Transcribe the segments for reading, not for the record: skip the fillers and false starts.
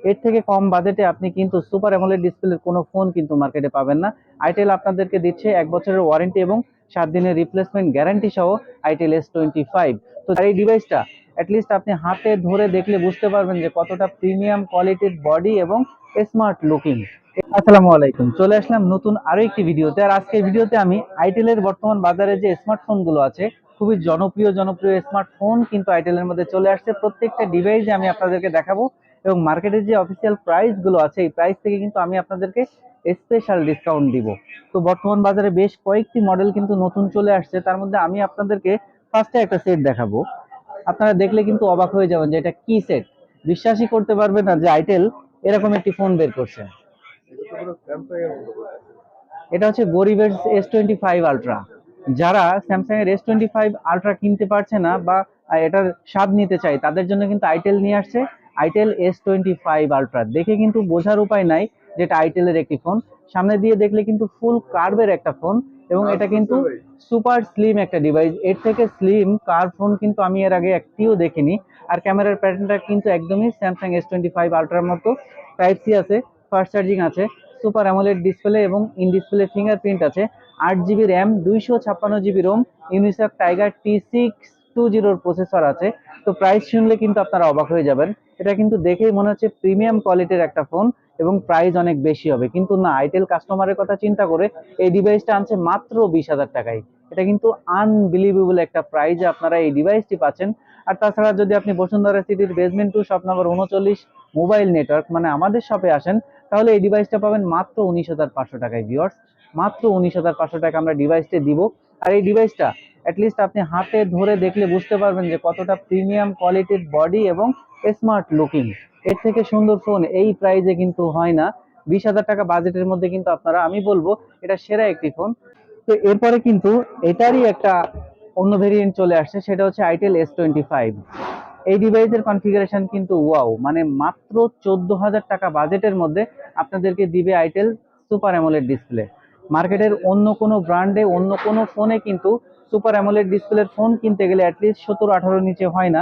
এর থেকে কম বাজেটে আপনি কিন্তু সুপার অ্যামোলেড ডিসপ্লের কোনো ফোন কিন্তু মার্কেটে পাবেন না। আইটেল আপনাদেরকে দিচ্ছে 1 বছরের ওয়ারেন্টি এবং 7 দিনের রিপ্লেসমেন্ট গ্যারান্টি সহ আইটেল S25। তো এই ডিভাইসটা অ্যাটলিস্ট আপনি হাতে ধরে দেখলে বুঝতে পারবেন যে কতটা প্রিমিয়াম কোয়ালিটির বডি এবং স্মার্ট লুকিং। আসসালামু আলাইকুম, চলে আসলাম নতুন আরো একটি ভিডিওতে। আর আজকের ভিডিওতে আমি আইটেলের বর্তমান বাজারে যে স্মার্টফোন গুলো আছে, খুবই জনপ্রিয় জনপ্রিয় স্মার্টফোন কিন্তু আইটেলের মধ্যে চলে আসছে। প্রত্যেকটা ডিভাইসে আমি আপনাদেরকে দেখাবো এবং মার্কেটের যে অফিসিয়াল প্রাইস গুলো আছে এই প্রাইস থেকে কিন্তু আমি আপনাদেরকে স্পেশাল ডিসকাউন্ট দিব। তো বর্তমান বাজারে বেশ কয়েকটি মডেল কিন্তু নতুন চলে আসছে, তার মধ্যে আমি আপনাদেরকে ফার্স্টে একটা সেট দেখাবো। আপনারা দেখলে কিন্তু অবাক হয়ে যাবেন যে এটা কি সেট। বিশ্বাসই করতে পারবেন না যে আইটেল এরকম একটি ফোন বের করছে। এটা হচ্ছে গরিবের S25 আলট্রা। যারা স্যামসাং এর S25 আলট্রা কিনতে পারছে না বা এটার স্বাদ নিতে চায়, তাদের জন্য কিন্তু আইটেল নিয়ে আসছে আইটেল S25 আলট্রা। দেখে কিন্তু বোঝার উপায় নাই যে এটা আইটেলের একটি ফোন। সামনে দিয়ে দেখলে কিন্তু ফুল কার্ভের একটা ফোন এবং এটা কিন্তু সুপার স্লিম একটা ডিভাইস। এর থেকে স্লিম কার্ভ ফোন কিন্তু আমি এর আগে একটিও দেখিনি। আর ক্যামেরার প্যাটার্নটা কিন্তু একদমই স্যামসাং S25 আলট্রার মতো। টাইপ সি আছে, ফাস্ট চার্জিং আছে, সুপার অ্যামোলেড ডিসপ্লে এবং ইন ডিসপ্লে ফিঙ্গারপ্রিন্ট আছে, 8 GB RAM, 256 GB ROM, Unisoc tiger T620 processor আছে। তো প্রাইস শুনলে কিন্তু আপনারা অবাক হয়ে যাবেন। এটা কিন্তু দেখেই মনে হচ্ছে প্রিমিয়াম কোয়ালিটির একটা ফোন এবং প্রাইস অনেক বেশি হবে, কিন্তু না, আইটেল কাস্টমারের কথা চিন্তা করে এই ডিভাইসটা আনছে মাত্র 20,000 টাকায়। এটা কিন্তু আনবিলিভেবল একটা প্রাইজে আপনারা এই ডিভাইসটি পাচ্ছেন। আর তাছাড়া যদি আপনি বসুন্ধরা সিটির basement 2 shop number 39 mobile network মানে আমাদের শপে আসেন, তাহলে এই ডিভাইসটা পাবেন মাত্র 19,500 টাকায়। ভিউয়ার্স, মাত্র 19,500 টাকা আমরা ডিভাইসটা দিব। আর এই ডিভাইসটা অ্যাটলিস্ট আপনি হাতে ধরে দেখলে বুঝতে পারবেন যে কতটা প্রিমিয়াম কোয়ালিটির বডি এবং স্মার্ট লুকিং। এর থেকে সুন্দর ফোন এই প্রাইজে কিন্তু হয় না। 20,000 টাকা বাজেটের মধ্যে কিন্তু আপনারা, আমি বলবো এটা সেরা একটি ফোন। তো এরপরে কিন্তু এটারই একটা অন্য ভেরিয়েন্ট চলে আসছে, সেটা হচ্ছে আইটেল S25। এই ডিভাইসের কনফিগারেশন কিন্তু ওয়াও, মানে মাত্র 14,000 টাকা বাজেটের মধ্যে আপনাদেরকে দিবে আইটেল সুপার অ্যামোলেড ডিসপ্লে। মার্কেটের অন্য কোনো ব্র্যান্ডে অন্য কোনো ফোনে কিন্তু সুপার অ্যামোলেড ডিসপ্লের ফোন কিনতে গেলে অ্যাটলিস্ট 17-18 নিচে হয় না।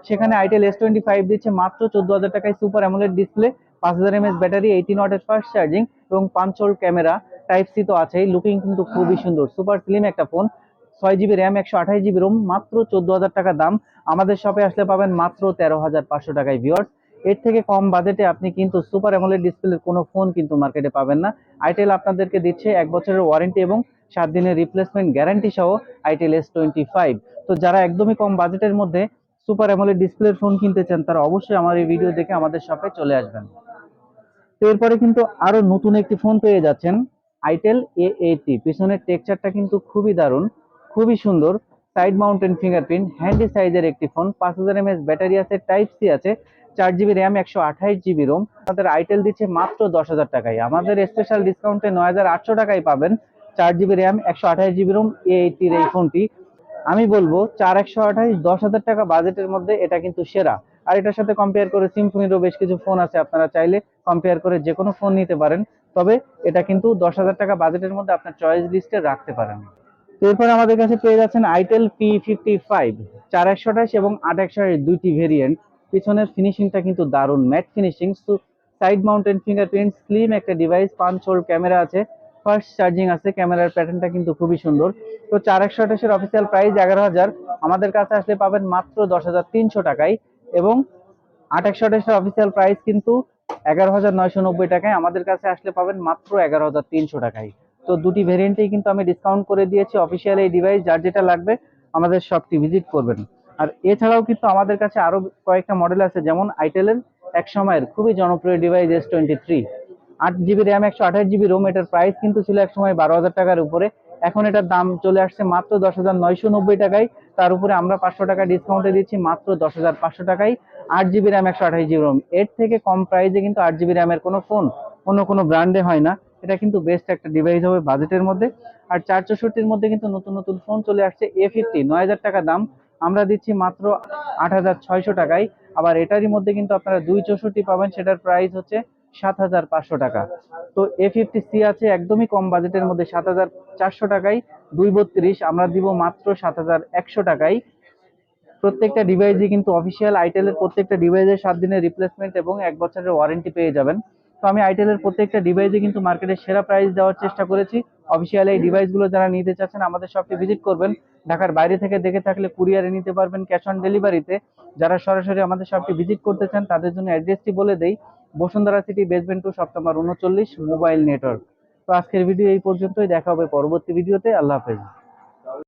সেখানে আইটেল S25 দিচ্ছে মাত্র 14,000 টাকায় super AMOLED display, 5000 mAh battery, 18 ওয়াটের ফাস্ট চার্জিং এবং 5 ক্যামেরা, টাইপ সি তো আছেই। লুকিং কিন্তু খুবই সুন্দর, সুপার স্লিম একটা phone. 6 GB RAM, 128 GB ROM, মাত্র 14,000 টাকা দাম। আমাদের শপে আসলে পাবেন মাত্র 13,500 টাকায়। ভিউয়ার্স, এর থেকে কম বাজেটে আপনি কিন্তু সুপার অ্যামোলেড ডিসপ্লের কোনো ফোন কিন্তু মার্কেটে পাবেন না। আইটেল আপনাদেরকে দিচ্ছে 1 বছরের ওয়ারেন্টি এবং 7 দিনের রিপ্লেসমেন্ট গ্যারান্টি সহ আইটেল S25। তো যারা একদমই কম বাজেটের মধ্যে সুপার অ্যামোলেড ডিসপ্লের ফোন কিনতে চান, তারা অবশ্যই আমার এই ভিডিও দেখে আমাদের শপে চলে আসবেন। তো এরপরে কিন্তু আরো নতুন একটি ফোন পেয়ে যাচ্ছেন, আইটেল A80। পিছনের টেক্সচারটা কিন্তু খুবই দারুণ, খুবই সুন্দর। সাইড মাউন্টেন ফিঙ্গারপ্রিন্ট, হ্যান্ডি সাইজের একটি ফোন, 5000 mAh ব্যাটারি আছে, টাইপ সি আছে, 4 জিবি র্যাম, 128 জিবি রোম। আমাদের আইটেল দিচ্ছে মাত্র 10,000 টাকায়। আমাদের স্পেশাল ডিসকাউন্টে 9,800 টাকায় পাবেন 4 জিবি র্যাম, 128 জিবি রোম A80-র এই ফোনটি। আমি বলবো 4128, 10,000 টাকা বাজেটের মধ্যে এটা কিন্তু সেরা। আর এটার সাথে কম্পেয়ার করে সিম্ফনিরও বেশ কিছু ফোন আছে, আপনারা চাইলে কম্পেয়ার করে যে কোনো ফোন নিতে পারেন। তবে এটা কিন্তু 10,000 টাকা বাজেটের মধ্যে আপনার চয়েস লিস্টে রাখতে পারেন। তো এরপরে আমাদের কাছে পেয়ে যাচ্ছেন আইটেল P55, 4128 এবং 8 128 দুইটি ভেরিয়েন্ট। পিছনের ফিনিশিংটা কিন্তু দারুণ, mat finishing, side mountain fingerprint, slim একটা ডিভাইস, 5 ক্যামেরা আছে, ফাস্ট চার্জিং আছে, ক্যামেরার প্যাটার্নটা কিন্তু খুবই সুন্দর। তো 4128-এর অফিসিয়াল প্রাইস 11,000, আমাদের কাছে আসলে পাবেন মাত্র 10,300 টাকায়। এবং 8 128-এর অফিসিয়াল প্রাইস কিন্তু 11,990 টাকায়, আমাদের কাছে আসলে পাবেন মাত্র 11,300 টাকায়। তো দুটি ভেরিয়েন্টেই কিন্তু আমি ডিসকাউন্ট করে দিয়েছি। অফিসিয়াল এই ডিভাইস যার যেটা লাগবে আমাদের শপটি ভিজিট করবেন। আর এছাড়াও কিন্তু আমাদের কাছে আরো কয়েকটা মডেল আছে, যেমন আইটেলের এক সময়ের খুবই জনপ্রিয় device S23, 8 GB RAM, 128 GB ROM. এটার প্রাইস কিন্তু ছিল এক সময় 12,000 টাকার উপরে, এখন এটার দাম চলে আসছে মাত্র 10,990 টাকায়। তার উপরে আমরা 500 টাকা ডিসকাউন্টে দিচ্ছি মাত্র 10,500 টাকায়। 8 জিবি র্যাম, 128 জিবি রোম। এর থেকে কম প্রাইসে কিন্তু 8 জিবি র্যামের কোনো ফোন অন্য কোনো ব্র্যান্ডে হয় না। এটা কিন্তু বেস্ট একটা ডিভাইস হবে বাজেটের মধ্যে। আর 464-র মধ্যে কিন্তু নতুন নতুন ফোন চলে আসছে। A50, 9,000 টাকা দাম, আমরা দিচ্ছি মাত্র 8,600 টাকায়। আবার এটারই মধ্যে কিন্তু আপনারা 264 পাবেন, সেটার প্রাইস হচ্ছে 7,500 টাকা। তো A50C আছে একদমই কম বাজেটের মধ্যে 7,400 টাকায়। 232 আমরা দিব মাত্র 7,100 টাকায়। প্রত্যেকটা ডিভাইসই কিন্তু অফিসিয়াল আইটেলের প্রত্যেকটা ডিভাইসের 7 দিনের রিপ্লেসমেন্ট এবং 1 বছরের ওয়ারেন্টি পেয়ে যাবেন। তো আমি আইটেলের প্রত্যেকটা ডিভাইসে কিন্তু মার্কেটের সেরা প্রাইস দেওয়ার চেষ্টা করেছি। অফিসিয়াল এই ডিভাইসগুলো যারা নিতে চাচ্ছেন আমাদের শপটি ভিজিট করবেন। ঢাকার বাইরে থেকে দেখে থাকলে কুরিয়ারে নিতে পারবেন, ক্যাশ অন ডেলিভারিতে। যারা সরাসরি আমাদের শপটি ভিজিট করতে চান তাদের জন্য অ্যাড্রেসটি বলে দেই, Bashundhara city basement 2 shop number 39 mobile network. তো আজকের ভিডিও এই পর্যন্তই, দেখা হবে পরবর্তী ভিডিওতে। আল্লাহ হাফেজ।